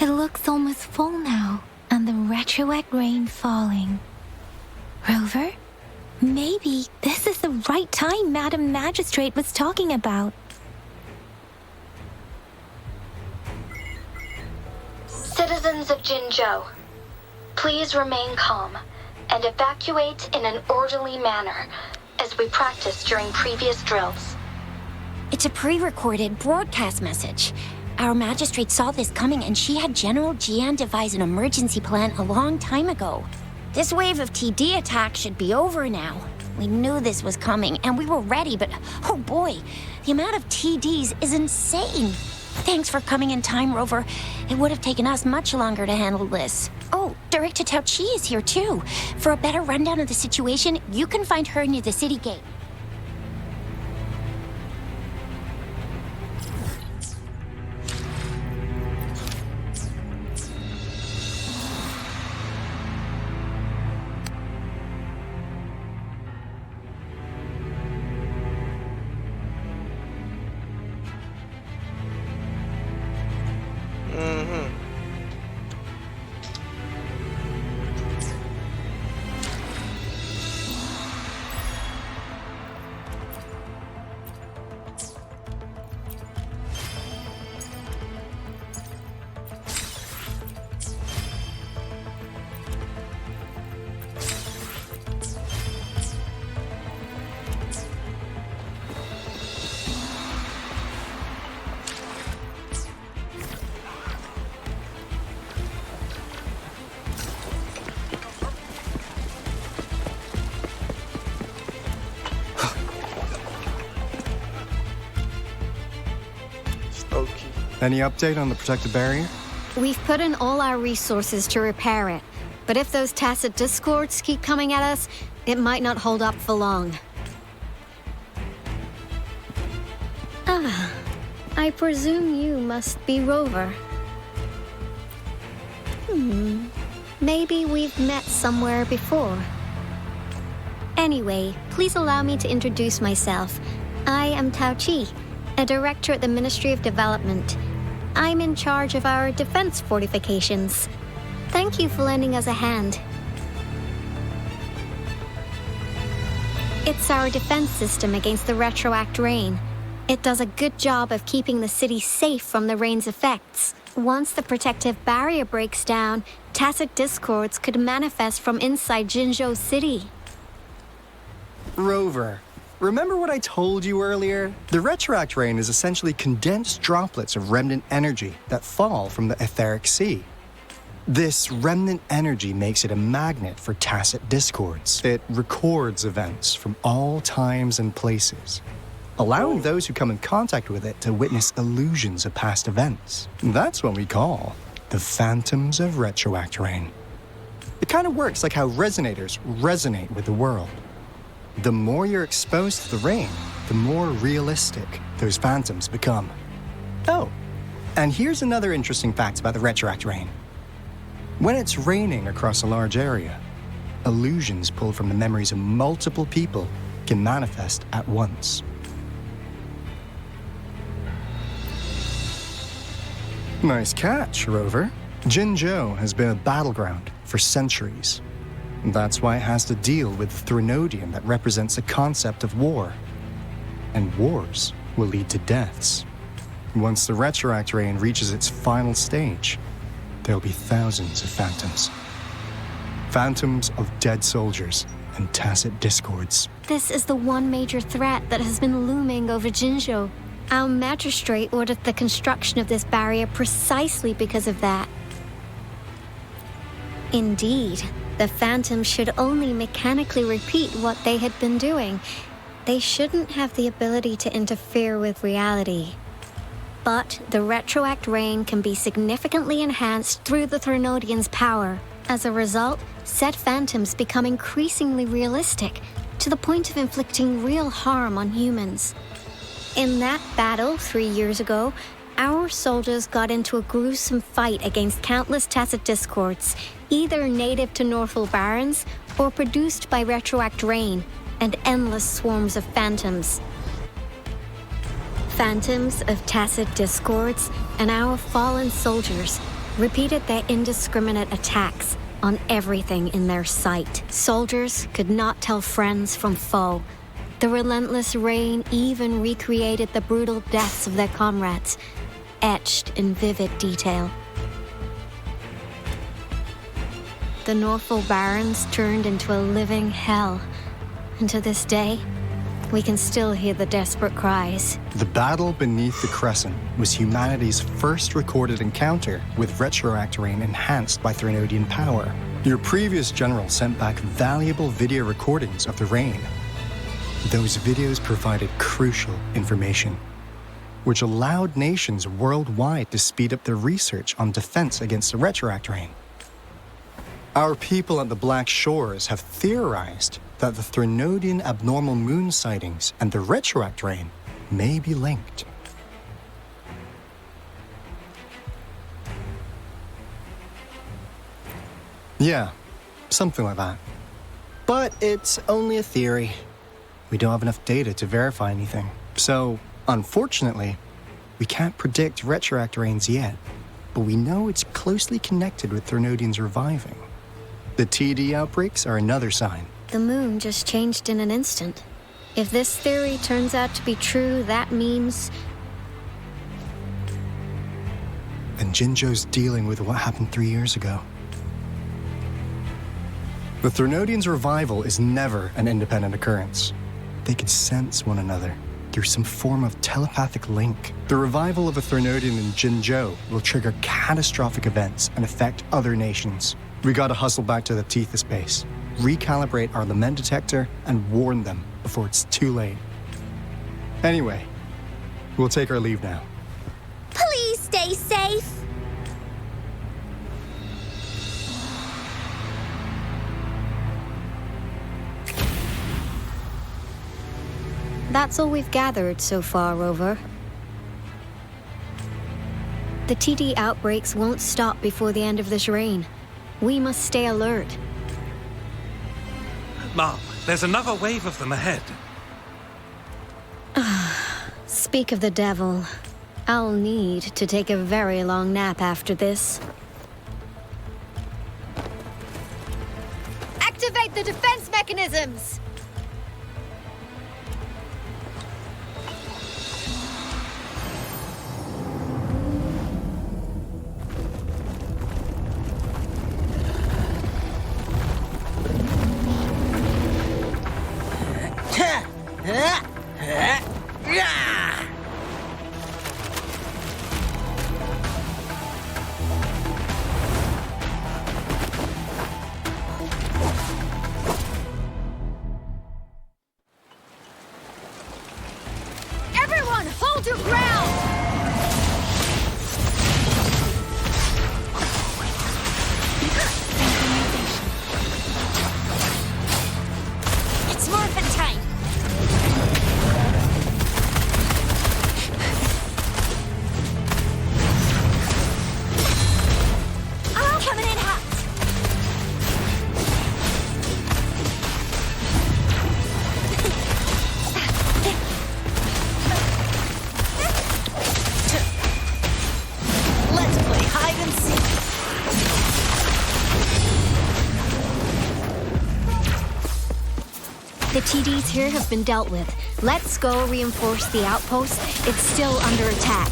S8: It looks almost full now, and the retroact rain falling. Rover? Maybe this is the right time Madam Magistrate was talking about.
S3: Citizens of Jinzhou, please remain calm and evacuate in an orderly manner as we practiced during previous drills.
S8: It's a pre-recorded broadcast message. Our magistrate saw this coming and she had General Jian devise an emergency plan a long time ago. This wave of TD attacks should be over now. We knew this was coming and we were ready, but oh boy, the amount of TDs is insane. Thanks for coming in time, Rover. It would have taken us much longer to handle this. Oh, Director Tao Chi is here too. For a better rundown of the situation, you can find her near the city gate.
S5: Any update on the protective barrier?
S12: We've put in all our resources to repair it, but if those tacit discords keep coming at us, it might not hold up for long. Ah, I presume you must be Rover. Maybe we've met somewhere before. Anyway, please allow me to introduce myself. I am Tao Chi, a director at the Ministry of Development. I'm in charge of our defense fortifications. Thank you for lending us a hand. It's our defense system against the retroact rain. It does a good job of keeping the city safe from the rain's effects. Once the protective barrier breaks down, tacit discords could manifest from inside Jinzhou City.
S5: Rover, remember what I told you earlier? The retroact rain is essentially condensed droplets of remnant energy that fall from the etheric sea. This remnant energy makes it a magnet for tacit discords. It records events from all times and places, allowing those who come in contact with it to witness illusions of past events. That's what we call the phantoms of retroact rain. It kind of works like how resonators resonate with the world. The more you're exposed to the rain, the more realistic those phantoms become. Oh, and here's another interesting fact about the retroact rain. When it's raining across a large area, illusions pulled from the memories of multiple people can manifest at once. Nice catch, Rover. Jinzhou has been a battleground for centuries. That's why it has to deal with the Threnodium that represents the concept of war. And wars will lead to deaths. Once the retroact rain reaches its final stage, there'll be thousands of phantoms. Phantoms of dead soldiers and tacit discords.
S12: This is the one major threat that has been looming over Jinzhou. Our magistrate ordered the construction of this barrier precisely because of that. Indeed, the phantoms should only mechanically repeat what they had been doing. They shouldn't have the ability to interfere with reality. But the retroact rain can be significantly enhanced through the Threnodian's power. As a result, said phantoms become increasingly realistic, to the point of inflicting real harm on humans. In that battle 3 years ago, our soldiers got into a gruesome fight against countless tacit discords, either native to Northwell Barrens or produced by retroact rain and endless swarms of phantoms. Phantoms of tacit discords and our fallen soldiers repeated their indiscriminate attacks on everything in their sight. Soldiers could not tell friends from foe. The relentless rain even recreated the brutal deaths of their comrades, etched in vivid detail. The Northwell Barrens turned into a living hell, and to this day, we can still hear the desperate cries.
S5: The battle beneath the Crescent was humanity's first recorded encounter with retroact rain enhanced by Threnodian power. Your previous general sent back valuable video recordings of the rain. Those videos provided crucial information, which allowed nations worldwide to speed up their research on defense against the retroact rain. Our people at the Black Shores have theorized that the Threnodian abnormal moon sightings and the retroact rain may be linked. Yeah, something like that. But it's only a theory. We don't have enough data to verify anything. So, unfortunately, we can't predict retroact rains yet, but we know it's closely connected with Threnodians reviving. The TD outbreaks are another sign.
S12: The moon just changed in an instant. If this theory turns out to be true, that means...
S5: And Jinzhou's dealing with what happened 3 years ago. The Threnodians' revival is never an independent occurrence. They could sense one another through some form of telepathic link. The revival of a Threnodian in Jinzhou will trigger catastrophic events and affect other nations. We gotta hustle back to the Tethys base, recalibrate our Lament detector, and warn them before it's too late. Anyway, we'll take our leave now.
S8: Please stay safe.
S12: That's all we've gathered so far, Rover. The TD outbreaks won't stop before the end of this reign. We must stay alert.
S13: Mom, there's another wave of them ahead.
S12: Speak of the devil. I'll need to take a very long nap after this.
S7: Activate the defense mechanisms! Everyone, hold your ground! It's morphin' time! I'm coming in hot! Let's play hide and seek.
S12: The TDs here have been dealt with. Let's go reinforce the outpost. It's still under attack.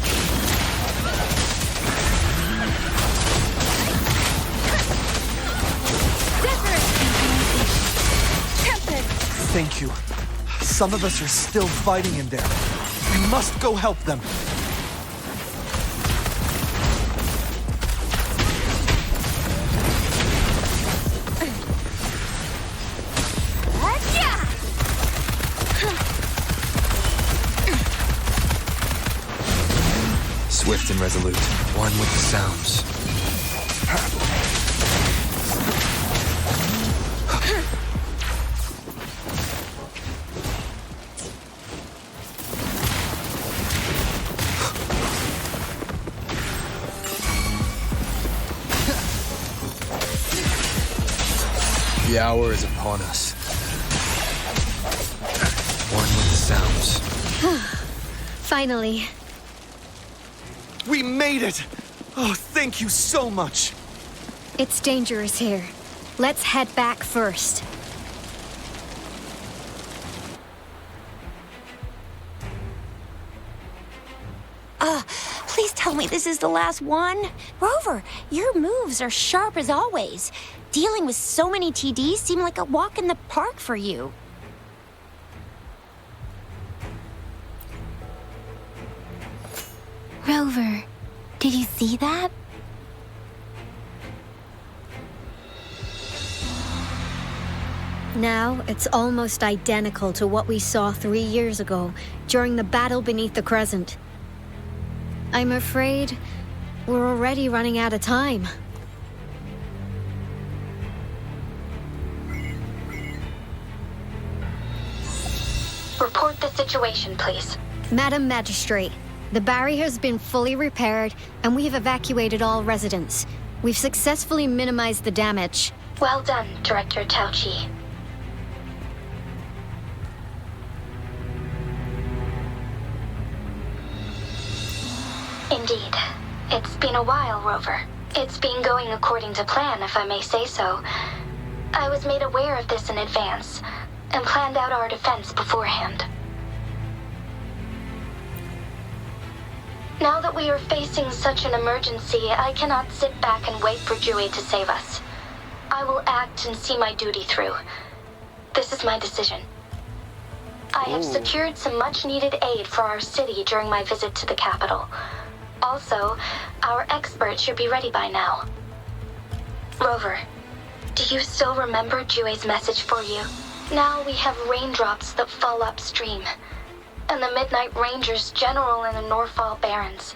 S14: Thank you. Some of us are still fighting in there. We must go help them.
S15: Swift and resolute, one with the sounds. The hour is upon us. One with the sounds.
S12: Finally.
S14: We made it! Oh, thank you so much!
S12: It's dangerous here. Let's head back first.
S8: Please tell me this is the last one. Rover, your moves are sharp as always. Dealing with so many TDs seemed like a walk in the park for you. Rover, did you see that?
S12: Now, it's almost identical to what we saw 3 years ago, during the battle beneath the Crescent. I'm afraid we're already running out of time.
S3: Report the situation, please.
S12: Madam Magistrate, the barrier has been fully repaired, and we have evacuated all residents. We've successfully minimized the damage.
S3: Well done, Director Tauchi. Indeed. It's been a while, Rover. It's been going according to plan, if I may say so. I was made aware of this in advance, and planned out our defense beforehand. Now that we are facing such an emergency, I cannot sit back and wait for Jue to save us. I will act and see my duty through. This is my decision. I have secured some much-needed aid for our city during my visit to the capital. Also, our expert should be ready by now. Rover, do you still remember Jue's message for you? Now we have raindrops that fall upstream, and the Midnight Rangers general in the Norfall Barrens,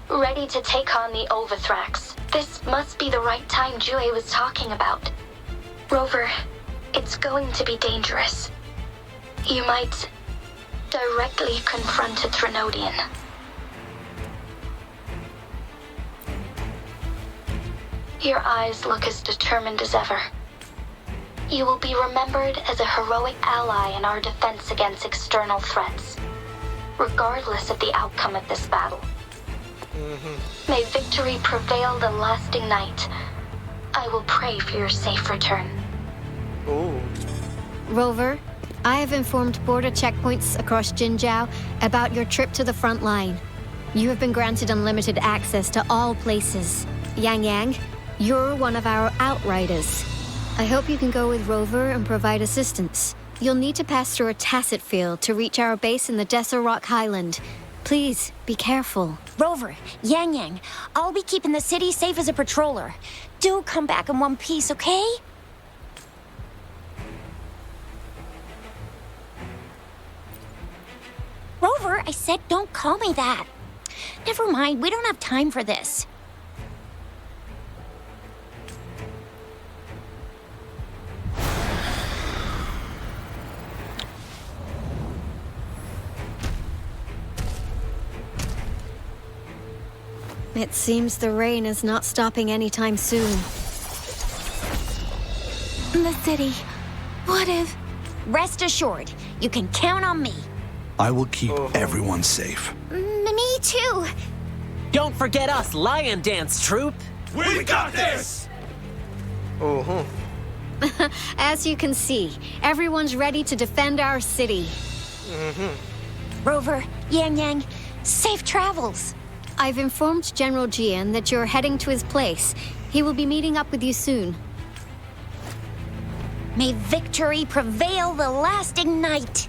S3: ready to take on the Overthrax. This must be the right time Jue was talking about. Rover, it's going to be dangerous. You might directly confront a Trinodian. Your eyes look as determined as ever. You will be remembered as a heroic ally in our defense against external threats, regardless of the outcome of this battle. May victory prevail the lasting night. I will pray for your safe return.
S1: Oh.
S12: Rover, I have informed border checkpoints across Jinzhou about your trip to the front line. You have been granted unlimited access to all places. Yang Yang, you're one of our outriders. I hope you can go with Rover and provide assistance. You'll need to pass through a tacit field to reach our base in the Desert Rock Highland. Please, be careful.
S16: Rover, Yang Yang, I'll be keeping the city safe as a patroller. Do come back in one piece, okay? Rover, I said don't call me that. Never mind, we don't have time for this.
S12: It seems the rain is not stopping anytime soon.
S16: The city. What if... Rest assured, you can count on me.
S14: I will keep everyone safe.
S16: Me too.
S17: Don't forget us, Lion Dance Troop.
S14: We got this!
S12: As you can see, everyone's ready to defend our city.
S16: Rover, Yang Yang, safe travels.
S12: I've informed General Jian that you're heading to his place. He will be meeting up with you soon.
S16: May victory prevail the lasting night.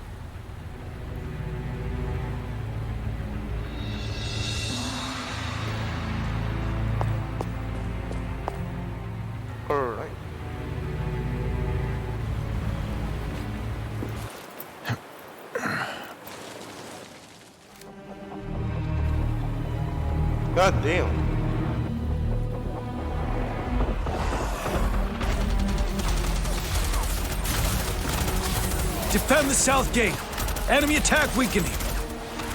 S1: Alright. God damn.
S14: Defend the south gate. Enemy attack weakening.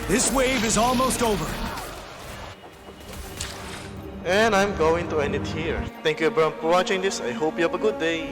S14: This wave is almost over.
S1: And I'm going to end it here. Thank you everyone for watching this. I hope you have a good day.